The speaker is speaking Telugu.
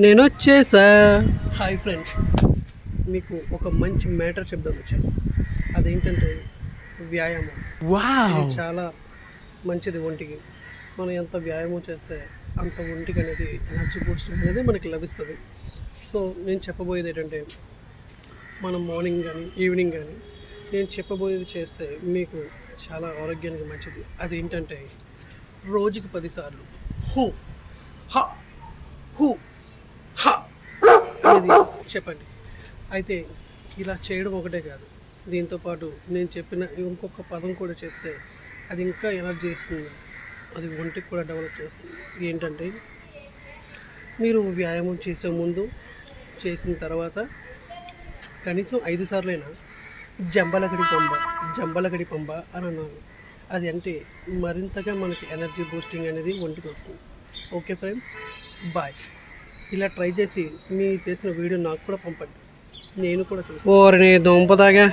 నేను వచ్చేసా. హాయ్ ఫ్రెండ్స్, మీకు ఒక మంచి మ్యాటర్ చెప్దాం వచ్చాను. అదేంటంటే వ్యాయామం. ఇది చాలా మంచిది ఒంటికి. మనం ఎంత వ్యాయామం చేస్తే అంత ఒంటికి అనేది ఎనర్జీ బూస్టింగ్ అనేది మనకి లభిస్తుంది. సో నేను చెప్పబోయేది ఏంటంటే, మనం మార్నింగ్ కానీ ఈవినింగ్ కానీ నేను చెప్పబోయేది చేస్తే మీకు చాలా ఆరోగ్యానికి మంచిది. అదేంటంటే రోజుకి 10 సార్లు హూ హా హూ హా అనేది చెప్పండి. అయితే ఇలా చేయడం ఒకటే కాదు, దీంతోపాటు నేను చెప్పిన ఇంకొక పదం కూడా చెప్తే అది ఇంకా ఎనర్జీ ఇస్తుంది, అది ఒంటికి కూడా డెవలప్ చేస్తుంది. ఏంటంటే, మీరు వ్యాయామం చేసే ముందు, చేసిన తర్వాత కనీసం 5 సార్లైనా జంబలగడి పంబ అని అన్నాను. అది అంటే మరింతగా మనకి ఎనర్జీ బూస్టింగ్ అనేది ఒంటికి వస్తుంది. Okay friends, bye. ఇలా ట్రై చేసి మీ చేసిన వీడియో నాకు కూడా పంపండి, నేను కూడా చూస్తాను. ఓరి నీ దుంపదాగా.